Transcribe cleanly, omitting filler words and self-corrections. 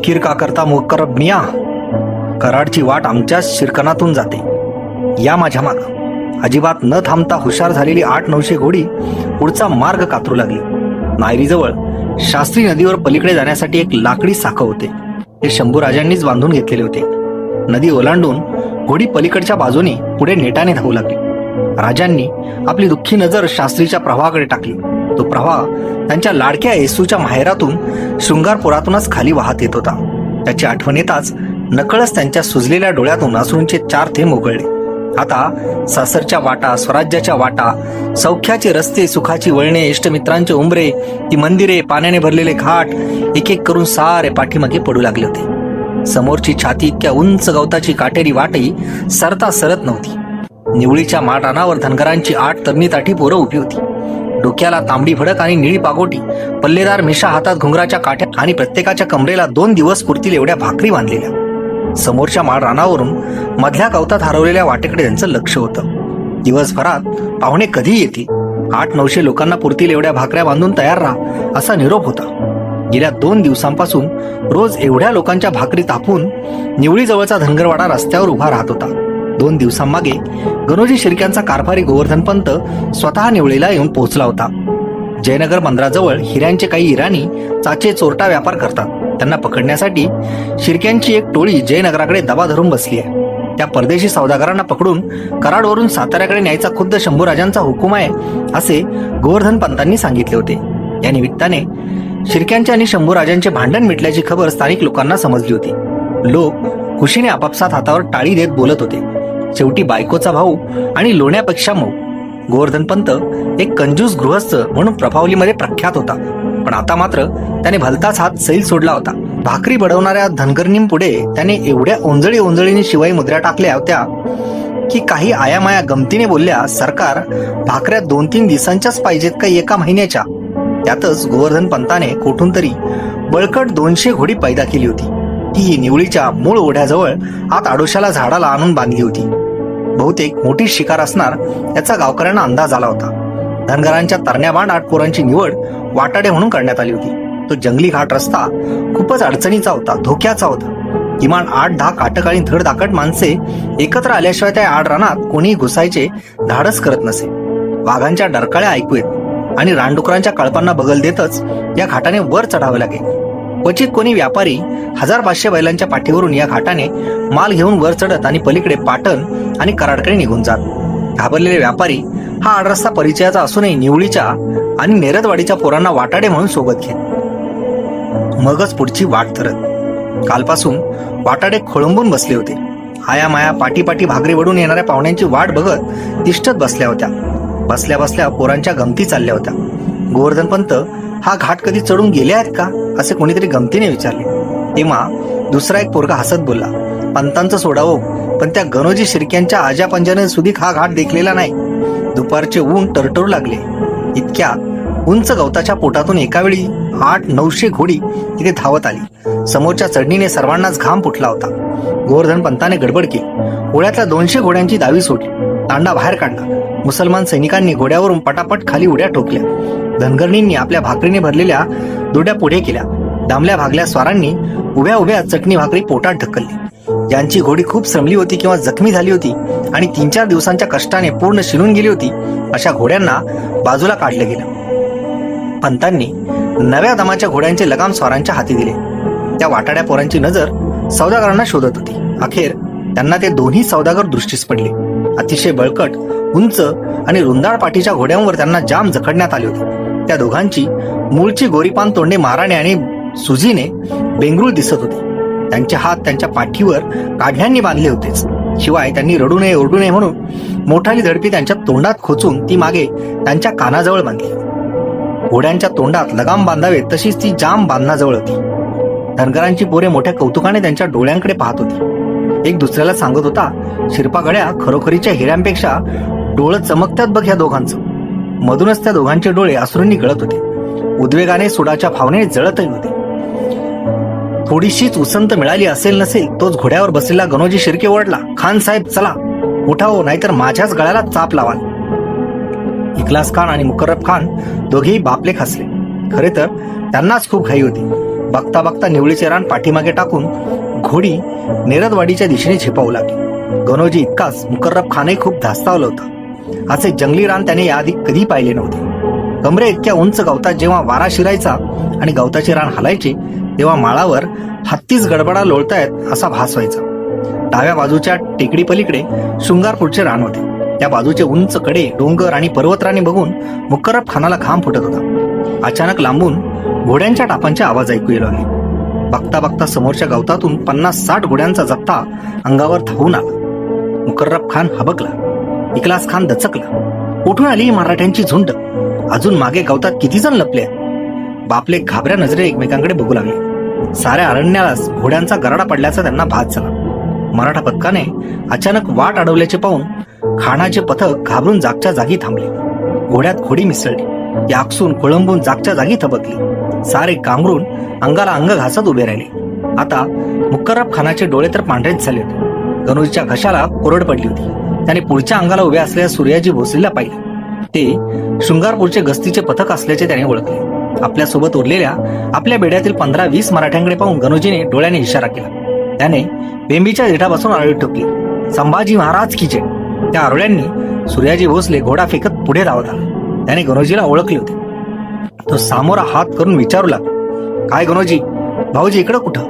फिकीर का करता मुकरब मिया, कराडची वाट आमच्या शिरकनातून जाते. या माझ्या माग. अजिबात न थांबता हुशार झालेली 800-900 घोडी पुढचा मार्ग कातरू लागली. नायरीजवळ शास्त्री नदीवर पलीकडे जाण्यासाठी एक लाकडी साखं होते. ते शंभूराजांनीच बांधून घेतलेले होते. नदी ओलांडून घोडी पलीकडच्या बाजूने पुढे नेटाने धावू लागली. राजांनी आपली दुःखी नजर शास्त्रीच्या प्रवाहाकडे टाकली. तो प्रवाह त्यांच्या लाडक्या येसूच्या माहेरातून शृंगारपुरातूनच खाली वाहत येत होता. त्याची आठवण येताच नकळच त्यांच्या सुजलेल्या डोळ्यातून अश्रूंचे 4 थेंब उगळले. आता सासरच्या वाटा, स्वराज्याच्या वाटा, सौख्याचे रस्ते, सुखाची वळणे, इष्टमित्रांचे उंबरे, ती मंदिरे, पाण्याने भरलेले घाट एक एक करून सारे पाठीमागे पडू लागले होते. समोरची छाती इतक्या उंच गवताची काटेरी वाटही सरता सरत नव्हती. निवळीच्या माळरानावर धनगरांची 8 तरणी ताठी पोरं उभी होती. डोक्याला तांबडी भडक आणि निळी पागोटी, पल्लेदार मिशा, हातात घुंगराच्या काठ्या आणि प्रत्येकाच्या कमरेला 2 दिवस पुरतील एवढ्या भाकरी बांधलेल्या. समोरच्या माळरानावरून मधल्या गवतात हरवलेल्या वाटेकडे त्यांचं लक्ष होतं. दिवसभरात पाहुणे कधी येतील, 800-900 लोकांना पुरतील एवढ्या भाकऱ्या बांधून तयार राहा असा निरोप होता. गेल्या 2 दिवसांपासून रोज एवढ्या लोकांच्या भाकरी तापून निवळीजवळचा धनगरवाडा रस्त्यावर उभा राहत होता. 2 दिवसांमागे गणोजी शिर्क्यांचा कारभारी गोवर्धनपंत स्वतः निवळीला येऊन पोहोचला होता. जयनगर बंदराजवळ हिऱ्यांचे काही इराणी चाचे चोरटा व्यापार करतात. त्यांना पकडण्यासाठी शिर्क्यांची एक टोळी जयनगराकडे दबा धरून बसली आहे. त्या परदेशी सौदागरांना पकडून कराडवरून साताऱ्याकडे न्यायचा खुद्द शंभूराजांचा हुकूम आहे असे गोवर्धनपंतांनी सांगितले होते. या निमित्ताने शिर्क्यांचे आणि शंभूराजांचे भांडण मिटल्याची खबर स्थानिक लोकांना समजली होती. लोक खुशीने आपापसात हातावर टाळी देत बोलत होते. शेवटी बायकोचा भाऊ आणि लोण्यापेक्षा मऊ. गोवर्धनपंत एक कंजूस गृहस्थ म्हणून प्रभावलीमध्ये प्रख्यात होता. पण आता मात्र त्याने भलताच हात सैल सोडला होता. भाकरी बडवणाऱ्या धनगरणींपुढे त्याने एवढ्या ओंजळीने शिवाई मुद्रा टाकल्या होत्या की काही आयामाया गमतीने बोलल्या, सरकार भाकऱ्या 2-3 दिवसांच्याच पाहिजेत का 1 महिन्याच्या? त्यातच गोवर्धनपंताने कोठून तरी बळकट 200 घोडी पैदा केली होती. ती निवळीच्या मूळ ओढ्याजवळ आत आडोशाला झाडाला आणून बांधली होती. बहुतेक मोठी शिकार असणार याचा गावकऱ्यांना अंदाज आला होता. धनगरांच्या तरण्याबांड 8 पोरांची निवड वाटाडे म्हणून करण्यात आली होती. तो जंगली घाट रस्ता खूपच अडचणीचा होता, धोक्याचा होता. किमान 8-10 काटक आणि धडधाकट माणसे एकत्र आल्याशिवाय त्या आड रानात कोणीही घुसायचे धाडस करत नसे. वाघांच्या डरकाळ्या ऐकू येत आणि रानडुकरांच्या कळपांना बगल देतच या घाटाने वर चढावे लागेल. क्वचित कोणी व्यापारी 1000-500 बैलांच्या पाठीवरून या घाटाने माल घेऊन वर चढत आणि पलीकडे पाटण आणि कराडकडे निघून जात. घाबरलेले व्यापारी हा आडरस्ता परिचयाचा असूनही निवळीच्या आणि नेरदवाडीच्या पोरांना वाटाडे म्हणून सोबत घेत. मगच पुढची वाट धरत. कालपासून वाटाडे खोळंबून बसले होते. आया पाठी भाकरी वडून येणाऱ्या पाहुण्यांची वाट बघत तिष्ठत बसल्या होत्या. बसल्या बसल्या पोरांच्या गमती चालल्या होत्या. गोवर्धनपंत हा घाट कधी चढून गेले आहेत का असे कोणीतरी गमतीने विचारले. तेव्हा दुसरा एक पोरगा हसत बोलला, पंतांचं सोडावं, पण त्या गणोजी शिर्क्यांच्या आजा पंजाने सुधीक हा घाट देखलेला नाही. दुपारचे ऊन टरटरू लागले. इतक्यात उंच गवताच्या पोटातून एकावेळी 800-900 घोडी तिथे धावत आली. समोरच्या चढणीने सर्वांनाच घाम फुटला होता. गोवर्धनपंताने गडबड केली. ओढ्यातल्या 200 घोड्यांची दावी सोडली. तांडा बाहेर काढला. मुसलमान सैनिकांनी घोड्यावरून पटापट खाली उड्या ठोकल्या. धनगरणींनी आपल्या भाकरीने भरलेल्या दोड्या पुढे केल्या. दामल्या भागल्या स्वारांनी उभ्या उभ्या चटणी भाकरी पोटात ढकलली. ज्यांची घोडी खूप श्रमली होती किंवा जखमी झाली होती आणि 3-4 दिवसांच्या कष्टाने पूर्ण शिरून गेली होती अशा घोड्यांना बाजूला काढलं गेलं. पंतांनी नव्या दमाच्या घोड्यांचे लगाम स्वारांच्या हाती दिले. त्या वाटाड्या पोरांची नजर सौदागरांना शोधत होती. अखेर त्यांना ते दोन्ही सौदागर दृष्टीस पडले. अतिशय बळकट, उंच आणि रुंदाळ पाठीच्या घोड्यांवर त्यांना जाम जखडण्यात आले होते. त्या दोघांची मूळची गोरीपान तोंडे महाराणे आणि सुजीने बेंगरूळ दिसत होते. त्यांचे हात त्यांच्या पाठीवर काढण्यांनी बांधले होतेच. शिवाय त्यांनी रडू नये ओरडू नये म्हणून मोठाली झडपी त्यांच्या तोंडात खोचून ती मागे त्यांच्या कानाजवळ बांधली. घोड्यांच्या तोंडात लगाम बांधावे तशीच ती जाम बांधण्याजवळ होती. धनगरांची पोरे मोठ्या कौतुकाने त्यांच्या डोळ्यांकडे पाहत होती. एक दुसऱ्याला सांगत होता, शिरपागड्या खरोखरीच्या हिऱ्यांपेक्षा डोळं चमकतात बघ ह्या दोघांचं. मधूनच त्या दोघांचे डोळे अश्रूंनी गळत होते. उद्वेगाने सुडाच्या भावनेने जळतही होते. थोडीशीच उसंत मिळाली असेल नसेल तोच घोड्यावर बसलेला गणोजी शिर्के ओरडला, खान साहेब चला उठा हो, नाहीतर माझ्याच गळ्याला चाप लावाल. इखलास खान आणि मुकर्रब खान दोघेही बापले खासले. खरे तर त्यांनाच खूप घाई होती. बघता बघता निवळीचे रान पाठीमागे टाकून घोडी नेरदवाडीच्या दिशेने झेपावू लागली. गणोजी इतकाच मुकर्रब खानही खूप धास्तावलं होतं. असे जंगली रान त्याने याआधी कधी पाहिले नव्हते. कमरे इतक्या उंच गवतात जेव्हा वारा शिरायचा आणि गवताचे रान हलायचे तेव्हा माळावर हत्तीच गडबडा लोळतायत असा भास व्हायचा. डाव्या बाजूच्या टेकडी पलीकडे शृंगारपूरचे रान होते. त्या बाजूचे उंच कडे, डोंगर आणि पर्वतराणी बघून मुकर्रब खानाला घाम फुटत होता. अचानक लांबून घोड्यांच्या टापांचे आवाज ऐकू येऊ लागले. बघता बघता समोरच्या गवतातून 50-60 घोड्यांचा जत्था अंगावर धावून आला. मुकर्रब खान हबकला. इकलास खान दचकला. उठून आली मराठ्यांची झुंड. अजून मागे गवतात किती जण लपले. बापले घाबऱ्या नजरे एकमेकांकडे बघू लागले. साऱ्या अरण्यालाच घोड्यांचा गराडा पडल्याचा त्यांना भास झाला. मराठा पथकाने अचानक वाट अडवल्याचे पाहून खानाचे पथक घाबरून जागच्या जागी थांबले. घोड्यात घोडी मिसळली. ती आकसून खोळंबून जागच्या जागी थबकली. सारे कांगरून अंगाला अंग घासत उभे राहिले. आता मुकर्रब खानाचे डोळे तर पांढरेच झाले होते. गणोजीच्या घशाला कोरड पडली होती. त्याने पुढच्या अंगाला उभ्या असलेल्या सूर्याजी भोसलेला पाहिले. ते शृंगारपूरचे गस्तीचे पथक असल्याचे त्याने ओळखले. आपल्यासोबत उरलेल्या आपल्या बेड्यातील 15-20 मराठ्यांकडे पाहून गणोजीने डोळ्याने इशारा केला. त्याने बेंबीच्या देठापासून आरोळी ठोकली. संभाजी महाराज की जय. त्या आरोळ्यांनी सूर्याजी भोसले घोडा फेकत पुढे धावत आला. त्याने गणोजीला ओळखले होते. तो सामोरा हात करून विचारू लागला, काय गणोजी, भाऊजी इकडं कुठं?